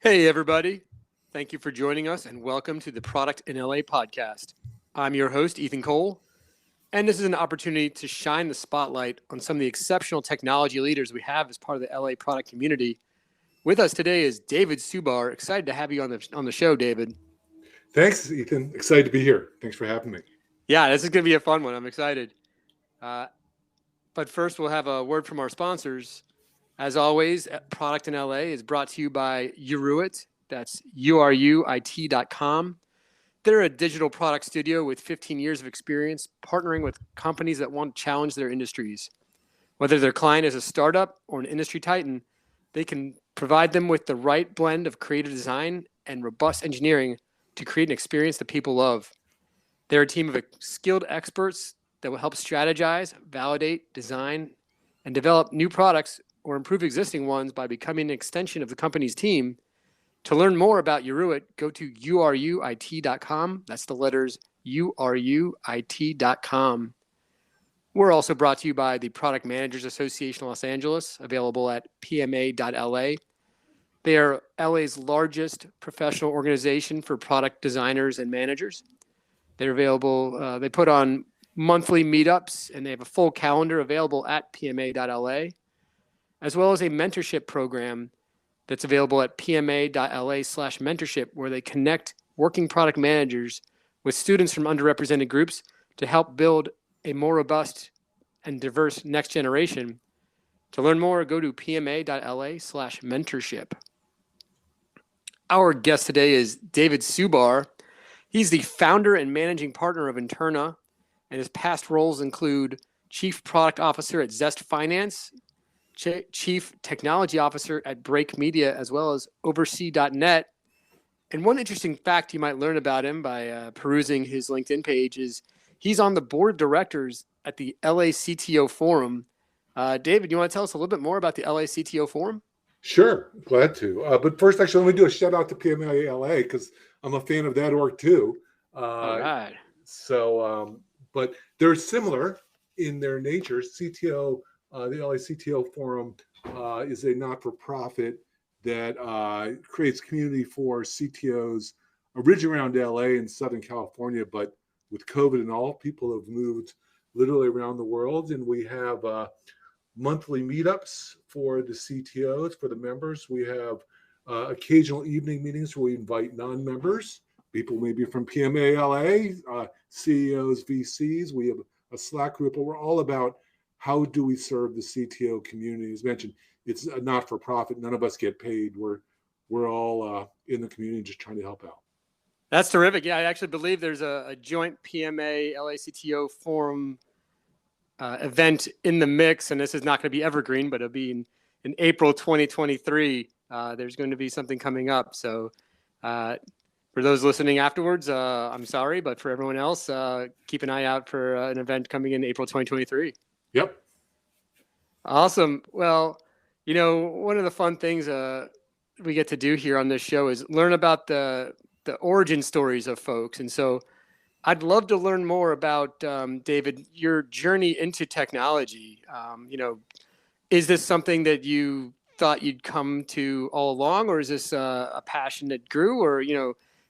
Hey, everybody. Thank you for joining us and welcome to the Product in LA podcast. I'm your host, Ethan Cole, and this is an opportunity to shine the spotlight on some of the exceptional technology leaders we have as part of the LA product community. With us today is David Subar. Excited to have you on the show, David. Thanks, Ethan. Excited to be here. Thanks for having me. Yeah, this is going to be a fun one. I'm excited. But first, we'll have a word from our sponsors. As always, Product in LA is brought to you by Uruit. That's uruit.com. They're a digital product studio with 15 years of experience partnering with companies that want to challenge their industries. Whether their client is a startup or an industry titan, they can provide them with the right blend of creative design and robust engineering to create an experience that people love. They're a team of skilled experts that will help strategize, validate, design, and develop new products or improve existing ones by becoming an extension of the company's team. To learn more about Uruit, go to uruit.com. That's the letters uruit.com. We're also brought to you by the Product Managers Association Los Angeles, available at pma.la. They are LA's largest professional organization for product designers and managers. They're available, they put on monthly meetups, and they have a full calendar available at pma.la, as well as a mentorship program that's available at pma.la/mentorship, where they connect working product managers with students from underrepresented groups to help build a more robust and diverse next generation. To learn more, go to pma.la/mentorship. Our guest today is David Subar. He's the founder and managing partner of Interna, and his past roles include Chief Product Officer at Zest Finance, Chief Technology Officer at Break Media, as well as Oversee.net. And one interesting fact you might learn about him by perusing his LinkedIn page is he's on the board of directors at the LA CTO Forum. David, you want to tell us a little bit more about the LA CTO Forum? Sure, glad to. But first, actually, let me do a shout out to PMA LA because I'm a fan of that org too. All right. But they're similar in their nature. CTO, the LA CTO Forum is a not-for-profit that creates community for CTOs originally around LA and Southern California, but with COVID and all, people have moved literally around the world, and we have monthly meetups for the CTOs, for the members. We have occasional evening meetings where we invite non-members, people maybe from PMA LA, CEOs, VCs. We have a Slack group, but we're all about how do we serve the CTO community. As mentioned, it's a not-for-profit. None of us get paid. We're all in the community just trying to help out. That's terrific. Yeah, I actually believe there's a joint PMA LA CTO Forum event in the mix, and this is not going to be evergreen, but it'll be in April 2023. There's going to be something coming up. So for those listening afterwards, I'm sorry, but for everyone else, keep an eye out for an event coming in April 2023. Yep. Awesome. Well, one of the fun things we get to do here on this show is learn about the origin stories of folks. And so I'd love to learn more about, David, your journey into technology. Is this something that you thought you'd come to all along, or is this a passion that grew, or,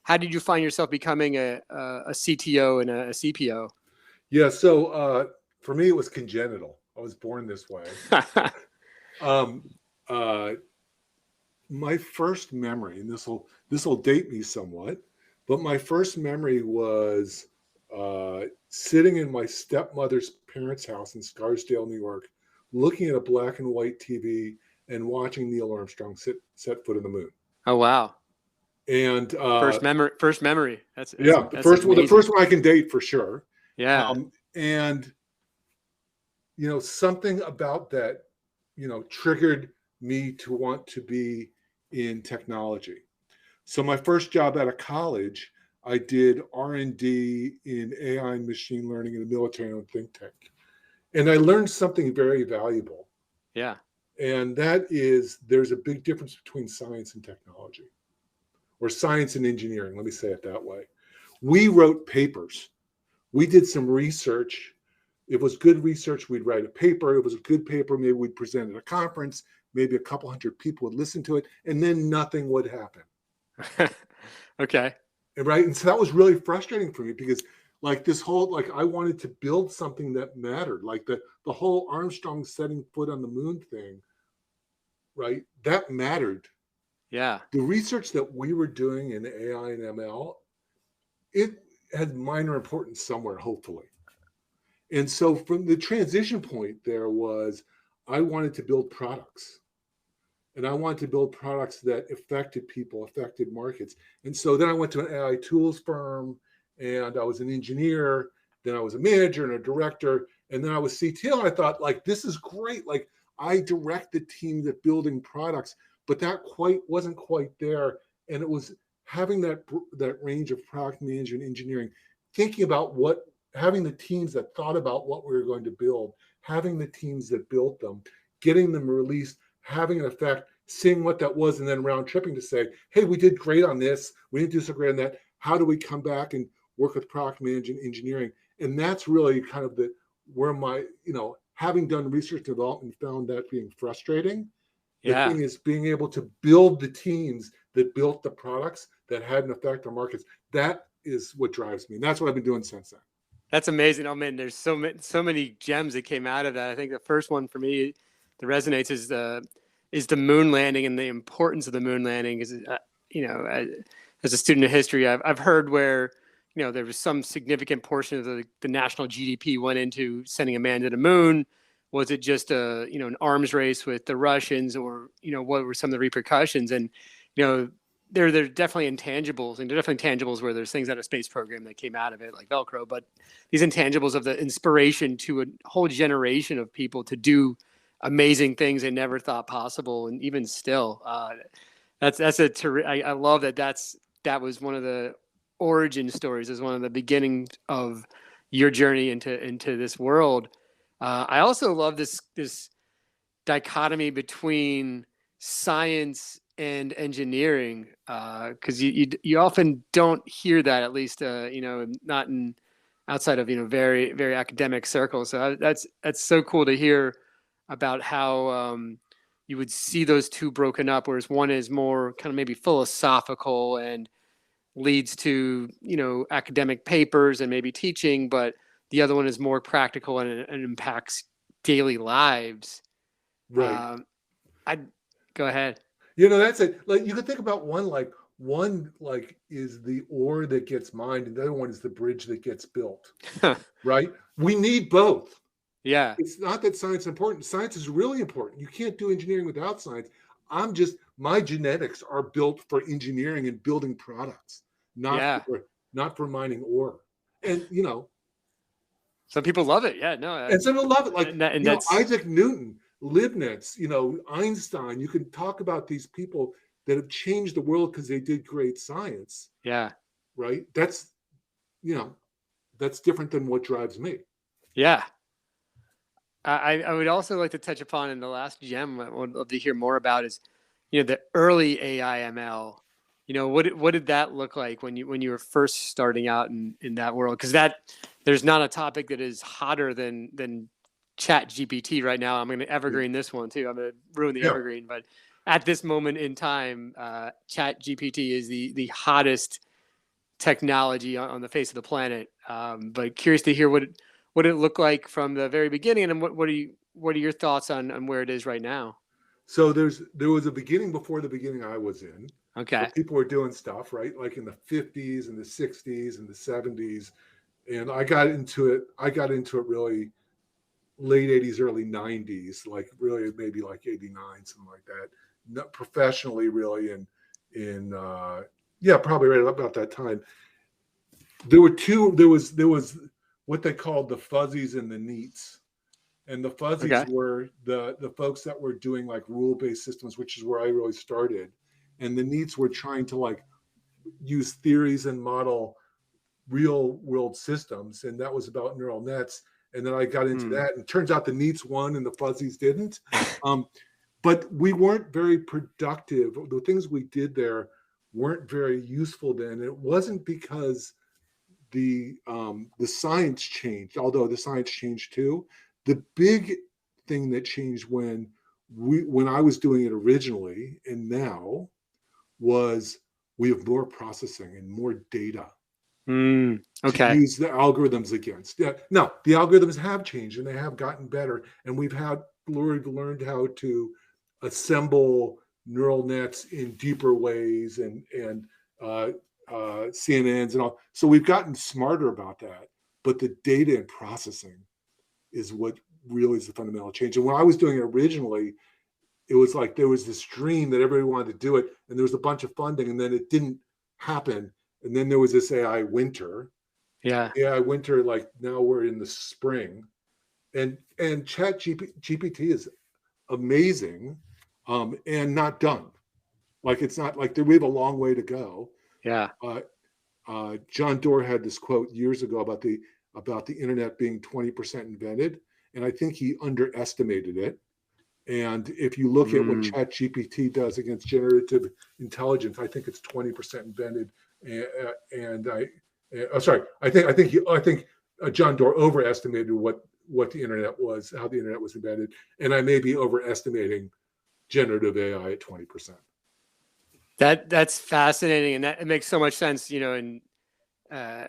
how did you find yourself becoming a CTO and a CPO? Yeah. So for me, it was congenital. I was born this way. My first memory, and this will date me somewhat, but my first memory was sitting in my stepmother's parents' house in Scarsdale, New York, looking at a black and white TV and watching Neil Armstrong set foot on the moon. Oh, wow. And first memory. That's the first one I can date for sure. Yeah. And something about that, triggered me to want to be in technology. So my first job out of college, I did R&D in AI and machine learning in a military-owned think tank. And I learned something very valuable. Yeah. And that is, there's a big difference between science and technology, or science and engineering. Let me say it that way. We wrote papers. We did some research. If it was good research, we'd write a paper. If it was a good paper, maybe we'd present at a conference. maybe a couple hundred people would listen to it, and then nothing would happen. Okay. Right. And so that was really frustrating for me because like this whole, like I wanted to build something that mattered, like the whole Armstrong setting foot on the moon thing, right? That mattered. Yeah. The research that we were doing in AI and ML, it had minor importance somewhere, hopefully. And so from the transition point there was I wanted to build products. And I wanted to build products that affected people, affected markets. And so then I went to an AI tools firm and I was an engineer. Then I was a manager and a director. And then I was CTO. And I thought, like, this is great. Like, I direct the team that building products, but that wasn't quite there. And it was having that range of product management, engineering, thinking about having the teams that thought about what we were going to build, having the teams that built them, getting them released, having an effect, seeing what that was, and then round tripping to say, hey, we did great on this. We didn't do so great on that. How do we come back and work with product management engineering? And that's really kind of where my, having done research development, found that being frustrating. The Yeah. thing is being able to build the teams that built the products that had an effect on markets. That is what drives me. And that's what I've been doing since then. That's amazing. Oh man, there's so many gems that came out of that. I think the first one for me that resonates is the moon landing and the importance of the moon landing. Is as a student of history, I've heard where there was some significant portion of the national GDP went into sending a man to the moon. Was it just an arms race with the Russians, or what were some of the repercussions? And there are definitely intangibles, and there are definitely tangibles where there's things out of space program that came out of it, like Velcro, but these intangibles of the inspiration to a whole generation of people to do amazing things they never thought possible. And even still, I love that was one of the origin stories, is one of the beginnings of your journey into this world. I also love this dichotomy between science and engineering, because you often don't hear that, at least not in outside of very very academic circles. So that's so cool to hear about how you would see those two broken up, whereas one is more kind of maybe philosophical and leads to academic papers and maybe teaching, but the other one is more practical and impacts daily lives. Right. I Go ahead. That's it. Like you could think about one like is the ore that gets mined, and the other one is the bridge that gets built. Right? We need both. Yeah. It's not that science is important. Science is really important. You can't do engineering without science. My genetics are built for engineering and building products, Yeah. not for mining ore. And Some people love it. Yeah. No. and some people love it. Like And that's Isaac Newton, Leibniz, Einstein. You can talk about these people that have changed the world because they did great science. yeah. Right? That's different than what drives me. Yeah. I would also like to touch upon, in the last gem I would love to hear more about, is the early AI ML. What did that look like when you were first starting out in that world? Because there's not a topic that is hotter than ChatGPT right now. I'm going to evergreen this one too. I'm going to ruin the Yeah. evergreen, but at this moment in time, ChatGPT is the hottest technology on the face of the planet. But curious to hear what it looked like from the very beginning, and what are your thoughts on where it is right now? So there was a beginning before the beginning I was in. Okay. Where people were doing stuff, right? Like in the 50s and the 60s and the 70s. And I got into it really late 80s, early 90s, like really maybe like 89, something like that. Not professionally, really, in probably right about that time. There was what they called the fuzzies and the neats. And the fuzzies were the folks that were doing like rule-based systems, which is where I really started. And the neats were trying to like use theories and model real world systems. And that was about neural nets. And then I got into that, and it turns out the neats won and the fuzzies didn't. But we weren't very productive. The things we did there weren't very useful then. It wasn't because the science changed, although the science changed too. The big thing that changed when when I was doing it originally and now was we have more processing and more data to Okay. use the algorithms against. Yeah, now the algorithms have changed and they have gotten better, and we've learned how to assemble neural nets in deeper ways and uh, CNNs and all. So we've gotten smarter about that, but the data and processing is what really is the fundamental change. And when I was doing it originally, it was like there was this dream that everybody wanted to do it, and there was a bunch of funding, and then it didn't happen. And then there was this AI winter. Yeah. AI winter, like now we're in the spring, and Chat GPT is amazing, and not done. Like it's not like we have a long way to go. Yeah. Uh, John Doerr had this quote years ago about the internet being 20% invented, and I think he underestimated it. And if you look at what Mm. ChatGPT does against generative intelligence, I think it's 20% invented. And sorry, I think John Doerr overestimated what the internet was, how the internet was invented, and I may be overestimating generative AI at 20%. That's fascinating, and that it makes so much sense. And uh,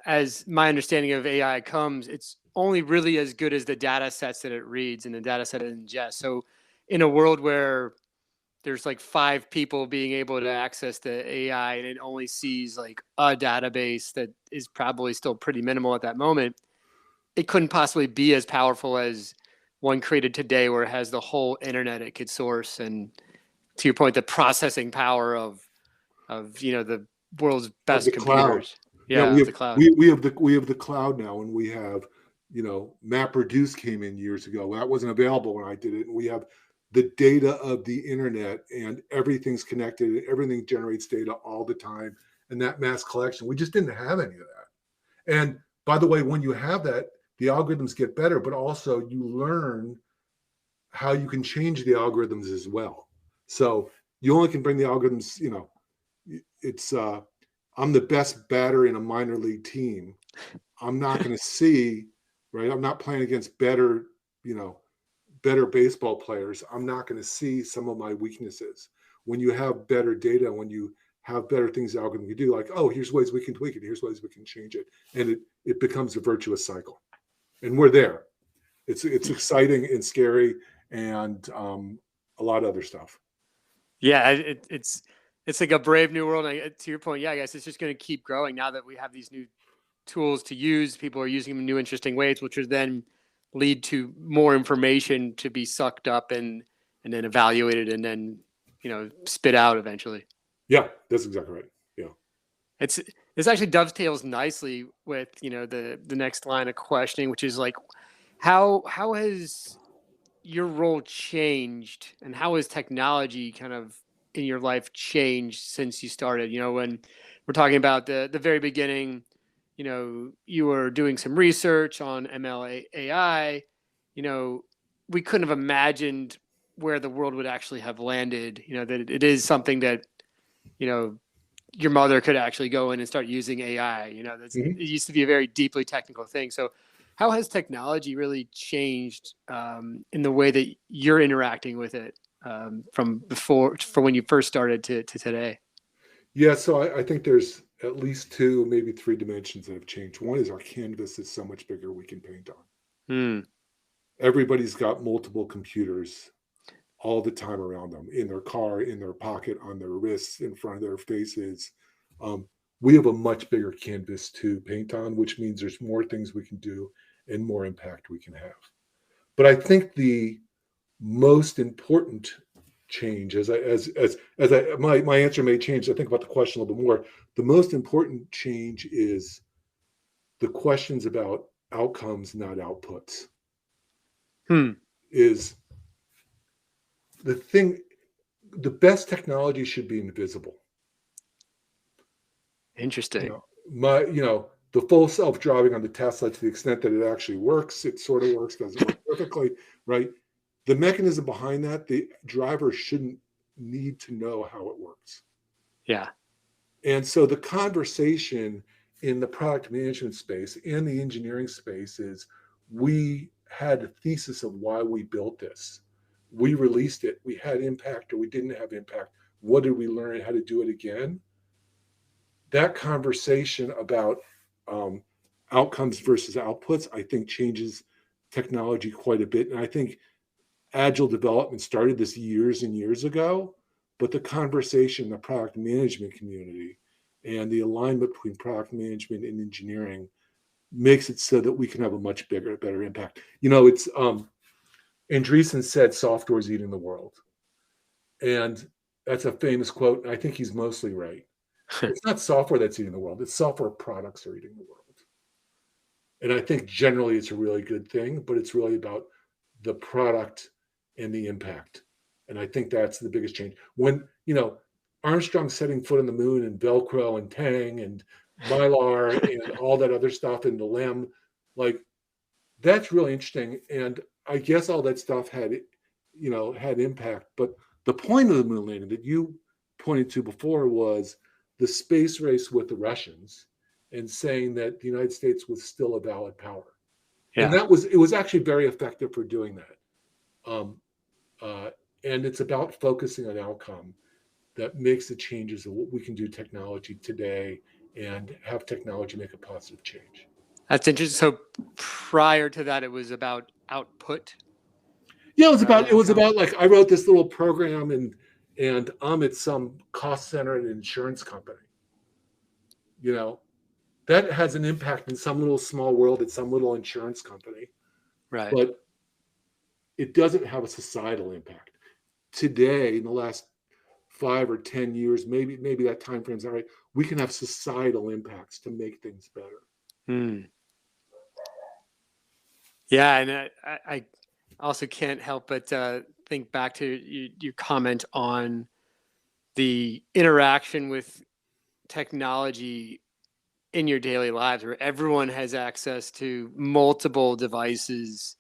as my understanding of AI comes, it's only really as good as the data sets that it reads and the data set it ingests. So, in a world where there's like 5 people being able to access the AI and it only sees like a database that is probably still pretty minimal at that moment, it couldn't possibly be as powerful as one created today where it has the whole internet it could source. And to your point, the processing power of the world's Of the best cloud. computers. Yeah, Yeah, of the cloud. we have the cloud now, and we have MapReduce came in years ago. That wasn't available when I did it, and we have the data of the internet, and everything's connected. And everything generates data all the time, and that mass collection. We just didn't have any of that. And by the way, when you have that, the algorithms get better, but also you learn how you can change the algorithms as well. So you only can bring the algorithms. It's I'm the best batter in a minor league team. I'm not going to see, right? I'm not playing against you know, better baseball players. I'm not going to see some of my weaknesses. When you have better data, when you have better things the algorithm can do, like, oh, here's ways we can tweak it, here's ways we can change it, and it becomes a virtuous cycle. And we're there. It's exciting and scary, and a lot of other stuff. Yeah, it's like a brave new world. And to your point, yeah, I guess it's just going to keep growing now that we have these new tools to use. People are using them in new, interesting ways, which would then lead to more information to be sucked up and then evaluated and then spit out eventually. Yeah, that's exactly right. Yeah. It's this actually dovetails nicely with the next line of questioning, which is like, how has your role changed and how has technology kind of in your life changed since you started? When we're talking about the very beginning, you were doing some research on ML AI, we couldn't have imagined where the world would actually have landed, that it is something that, you know, your mother could actually go in and start using AI. It Mhm. used to be a very deeply technical thing. So, how has technology really changed in the way that you're interacting with it from when you first started to today? Yeah, so I think there's at least two, maybe three dimensions that have changed. One is our canvas is so much bigger we can paint on. Hmm. Everybody's got multiple computers all the time around them, in their car, in their pocket, on their wrists, in front of their faces. Um, we have a much bigger canvas to paint on, which means there's more things we can do and more impact we can have. But I think the most important change, my answer may change. I think about the question a little bit more. The most important change is the questions about outcomes, not outputs. Hmm. Is the thing the best technology should be invisible. You Interesting. know, the full self-driving on the Tesla, to the extent that it actually works, it sort of works, doesn't work perfectly, right? The mechanism behind that, the driver shouldn't need to know how it works. Yeah. And so the conversation in the product management space and the engineering space is we had a thesis of why we built this. we released it, we had impact or we didn't have impact. What did we learn? How to do it again? That conversation about um, outcomes versus outputs, I think, changes technology quite a bit. And I think agile development started this years and years ago, but the conversation, the product management community, and the alignment between product management and engineering makes it so that we can have a much bigger, better impact. It's Andreessen said, "Software is eating the world," and that's a famous quote. And I think he's mostly right. It's not software that's eating the world; it's software products are eating the world. And I think generally it's a really good thing, but it's really about the product and the impact. And I think that's the biggest change. When, Armstrong setting foot on the moon and Velcro and Tang and Mylar and all that other stuff and the LEM, like that's really interesting. And I guess all that stuff had impact. But the point of the moon landing that you pointed to before was the space race with the Russians and saying that the United States was still a valid power. And Yeah. it was actually very effective for doing that. Um, uh, and it's about focusing on outcome that makes the changes of what we can do technology today and have technology make a positive change. That's interesting. So prior to that, it was about output Yeah, rather than it was outcome. about like I wrote this little program and I'm at some cost center at an insurance company. You know, that has an impact in some little small world at some little insurance company, Right. but it doesn't have a societal impact. Today, in the last 5 or 10 years, maybe that time frame's not right. We can have societal impacts to make things better. Hmm. Yeah, and I also can't help but think back to your comment on the interaction with technology in your daily lives, where everyone has access to multiple devices.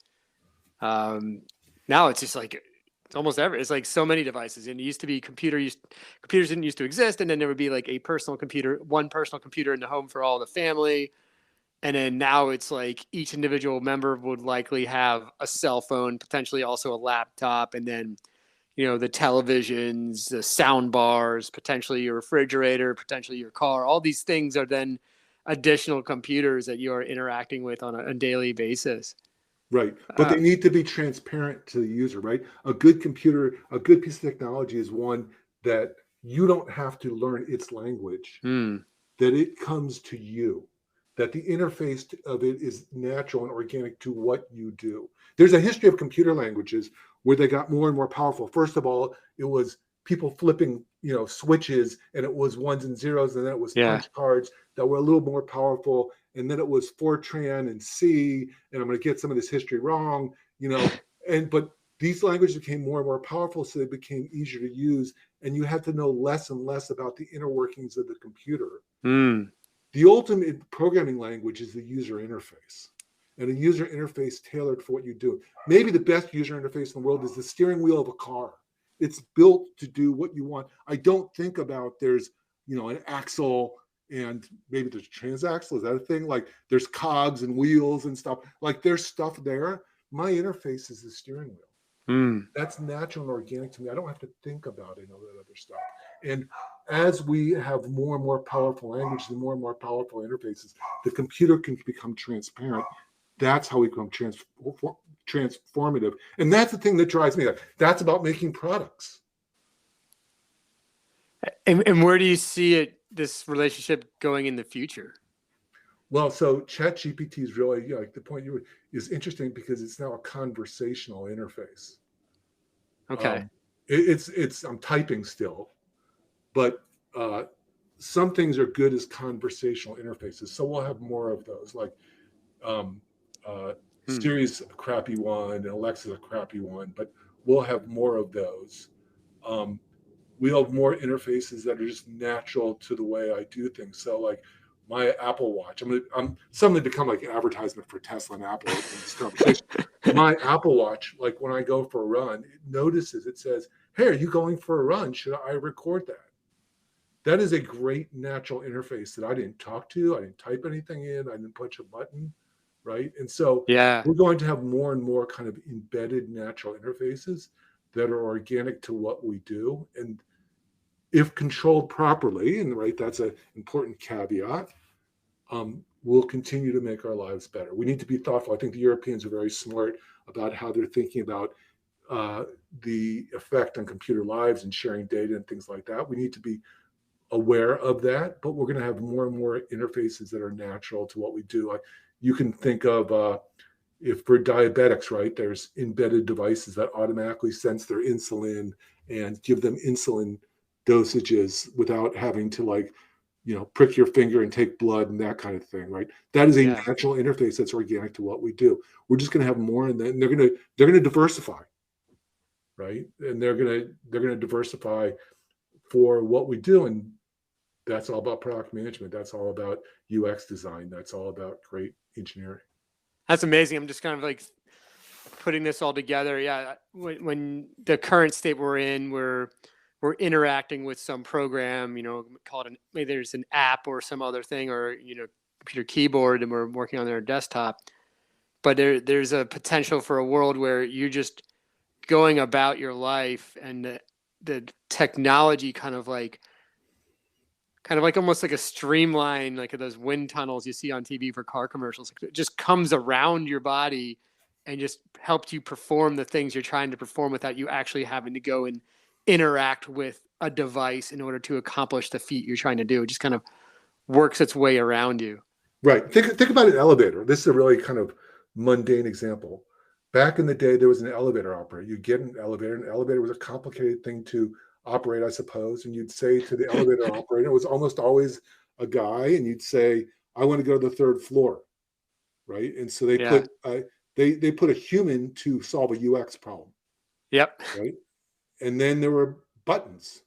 Um, Now it's just like it's almost ever. It's like so many devices, and it used to be computers didn't used to exist, and then there would be like one personal computer in the home for all the family. And then now it's like each individual member would likely have a cell phone, potentially also a laptop, and then the televisions, the sound bars, potentially your refrigerator, potentially your car. All these things are then additional computers that you are interacting with on a daily basis. Right. But Uh, they need to be transparent to the user, right? A good computer, a good piece of technology is one that you don't have to learn its language, hmm, that it comes to you, that the interface of it is natural and organic to what you do. There's a history of computer languages where they got more and more powerful. First of all, it was people flipping, switches, and it was ones and zeros, and then it was yeah, punch cards that were a little more powerful, and then it was Fortran and C, and I'm going to get some of this history wrong, but these languages became more and more powerful, so they became easier to use, and you had to know less and less about the inner workings of the computer. hmm, The ultimate programming language is the user interface, and a user interface tailored for what you do. Maybe the best user interface in the world is the steering wheel of a car. It's built to do what you want. I don't think about there's an axle and maybe there's transaxle. Is that a thing? Like there's cogs and wheels and stuff. Like there's stuff there. My interface is the steering wheel. hmm. That's natural and organic to me. I don't have to think about it and all that other stuff. And as we have more and more powerful languages and more powerful interfaces, the computer can become transparent. That's how we become transformative. And that's the thing that drives me. That's about making products. And where do you see this relationship going in the future? Well, so ChatGPT is really, like the point is interesting because it's now a conversational interface. Okay. Um, I'm typing still, but uh, some things are good as conversational interfaces. So we'll have more of those, like um, Hmm. Siri's a crappy one and Alexa's a crappy one, but we'll have more of those. Um, we'll have more interfaces that are just natural to the way I do things. So like my Apple Watch, I'm suddenly become like an advertisement for Tesla and Apple in this conversation. My Apple Watch, like when I go for a run, it notices, it says, "Hey, are you going for a run? Should I record that?" That is a great natural interface that I didn't talk to. I didn't type anything in. I didn't push a button, right? And so Yeah. we're going to have more and more kind of embedded natural interfaces that are organic to what we do. And if controlled properly, and right, that's an important caveat, will continue to make our lives better. We need to be thoughtful. I think the Europeans are very smart about how they're thinking about the effect on computer lives and sharing data and things like that. We need to be aware of that, but we're going to have more and more interfaces that are natural to what we do. You can think of if for diabetics, right, there's embedded devices that automatically sense their insulin and give them insulin dosages without having to prick your finger and take blood and that kind of thing, right? That is a Yeah. natural interface that's organic to what we do. We're just going to have more, and then they're going to diversify, right? And they're going to diversify for what we do, and that's all about product management. That's all about UX design. That's all about great engineering. That's amazing. I'm just kind of like putting this all together. Yeah. When the current state we're in, we're interacting with some program, call it maybe there's an app or some other thing, or, computer keyboard, and we're working on their desktop. But there's a potential for a world where you're just going about your life, and the technology kind of like almost like a streamline, like those wind tunnels you see on TV for car commercials. It just comes around your body and just helps you perform the things you're trying to perform without you actually having to go and interact with a device in order to accomplish the feat you're trying to do. It just kind of works its way around you. Right. Think about an elevator. This is a really kind of mundane example. Back in the day, there was an elevator operator. You get an elevator. An elevator was a complicated thing to operate, I suppose. And you'd say to the elevator operator, it was almost always a guy, and you'd say, "I want to go to the third floor," right? And so they put they put a human to solve a UX problem. Yep. Right. And then there were buttons.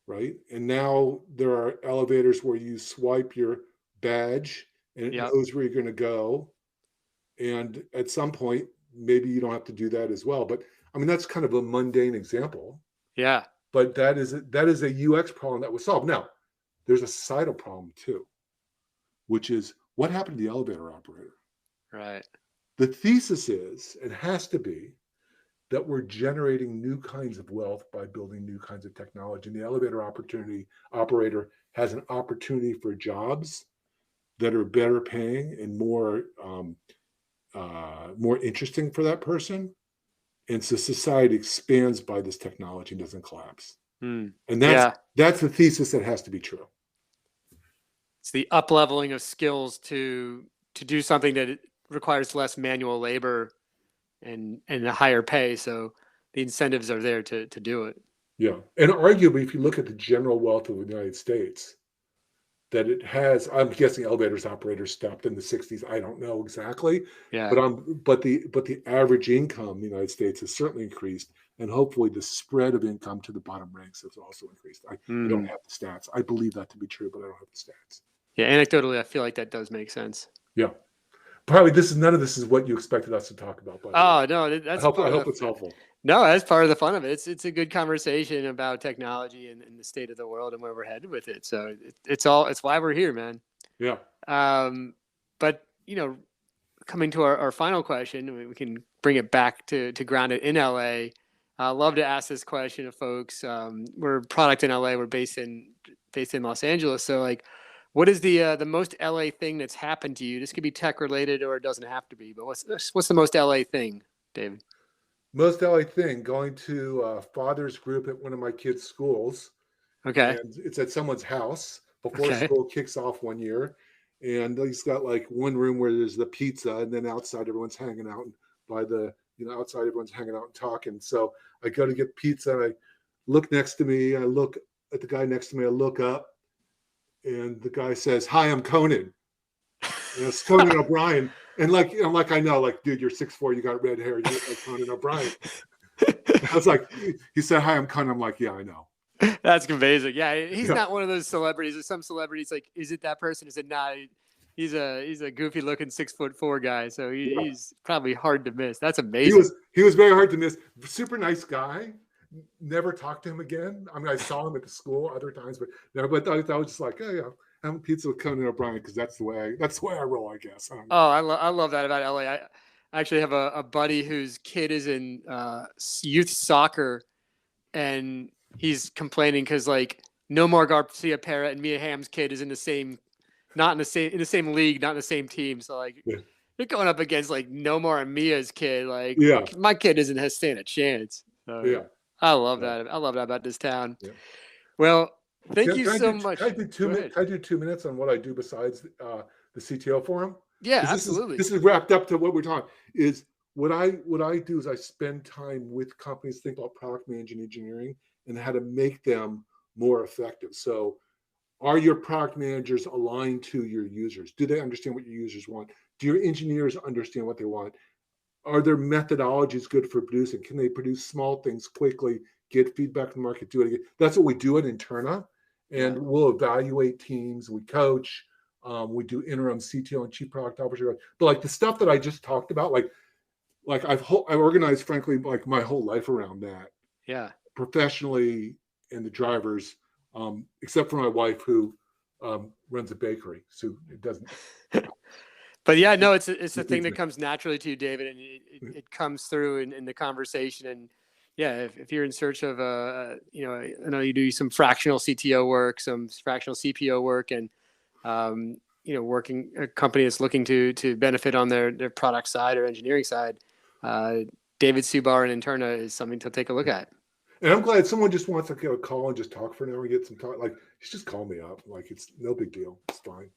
Right. And now there are elevators where you swipe your badge and it knows where you're going to go. And at some point, maybe you don't have to do that as well. But I mean, that's kind of a mundane example. Yeah. But that is a UX problem that was solved. Now, there's a societal problem too, which is what happened to the elevator operator? Right. The thesis is, it has to be, that we're generating new kinds of wealth by building new kinds of technology. And the elevator operator has an opportunity for jobs that are better paying and more interesting for that person. And so society expands by this technology and doesn't collapse. And that's the thesis that has to be true. It's the up-leveling of skills to do something that requires less manual labor and a higher pay. So the incentives are there to do it. Yeah. And arguably, if you look at the general wealth of the United States, that it has, I'm guessing elevators operators stopped in the 60s. I don't know exactly. Yeah. But the average income in the United States has certainly increased. And hopefully the spread of income to the bottom ranks has also increased. I don't have the stats. I believe that to be true, but I don't have the stats. Yeah, anecdotally, I feel like that does make sense. Yeah. Probably none of this is what you expected us to talk about. No, that's I hope it's helpful. No, that's part of the fun of it. It's a good conversation about technology and the state of the world and where we're headed with it. So it's why we're here, man. Yeah. But coming to our final question, we can bring it back to ground it in LA. I love to ask this question of folks. We're product in LA. We're based in Los Angeles. So what is the most LA thing that's happened to you? This could be tech related or it doesn't have to be, but what's the most LA thing, David? Most LA thing, going to a father's group at one of my kids' schools. Okay. And it's at someone's house before school kicks off one year. And he's got one room where there's the pizza, and then outside everyone's hanging out outside everyone's hanging out and talking. So I go to get pizza, and I look next to me. I look at the guy next to me. I look up, and the guy says, "Hi, I'm Conan." And it's Conan O'Brien. And I'm like, I know, dude, you're 6'4", you got red hair, you're like Conan O'Brien. I was like, he said, "Hi, I'm Conan." I'm like, yeah, I know. That's amazing. Yeah, he's not one of those celebrities. There's some celebrities is it that person? Is it not? He's a goofy looking 6'4" guy. So he's probably hard to miss. That's amazing. He was very hard to miss. Super nice guy. Never talked to him again. I mean, I saw him at the school other times, but I was just like, oh yeah, having pizza with Conan O'Brien because that's the way I roll, I guess. I love that about LA. I actually have a buddy whose kid is in youth soccer, and he's complaining because like Nomar Garcia Parra and Mia Hamm's kid is in the same, not in the same league, not in the same team. So like Yeah. you're going up against like Nomar and Mia's kid. Like Yeah. my kid isn't stand a chance. So Yeah. I love Yeah. that. I love that about this town. Yeah. Well, thank you Can I so do much. can I do two Go minutes? ahead. Can I do 2 minutes on what I do besides the CTO forum? Yeah, Because absolutely. this is wrapped up to what we're talking. Is what I do is I spend time with companies, think about product management engineering and how to make them more effective. So are your product managers aligned to your users? Do they understand what your users want? Do your engineers understand what they want? Are their methodologies good for producing? Can they produce small things quickly, get feedback from the market, do it again? That's what we do at Interna. Yeah. And we'll evaluate teams, we coach, we do interim CTO and chief product officer. But like the stuff that I just talked about, I've organized, frankly, like my whole life around that, Yeah. professionally and the drivers, except for my wife who runs a bakery, so it doesn't. But yeah, no, it's a thing that comes naturally to you, David, and it comes through in the conversation. And yeah, if you're in search of I know you do some fractional CTO work, some fractional CPO work, and working a company that's looking to benefit on their product side or engineering side, uh, David Subar and Interna is something to take a look at. And I'm glad someone just wants to get a call and just talk for an hour and get some talk. Like, just call me up. Like, it's no big deal. It's fine.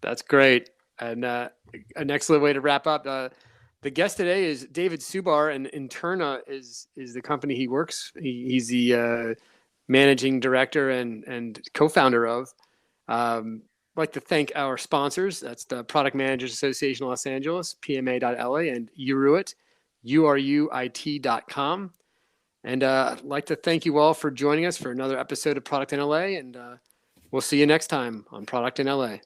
That's great. And an excellent way to wrap up. The guest today is David Subar, and Interna is the company he works. He's the managing director and co-founder of. I'd like to thank our sponsors. That's the Product Managers Association Los Angeles, PMA.LA, and Uruit, URUIT.com. And I'd like to thank you all for joining us for another episode of Product in LA. And we'll see you next time on Product in LA.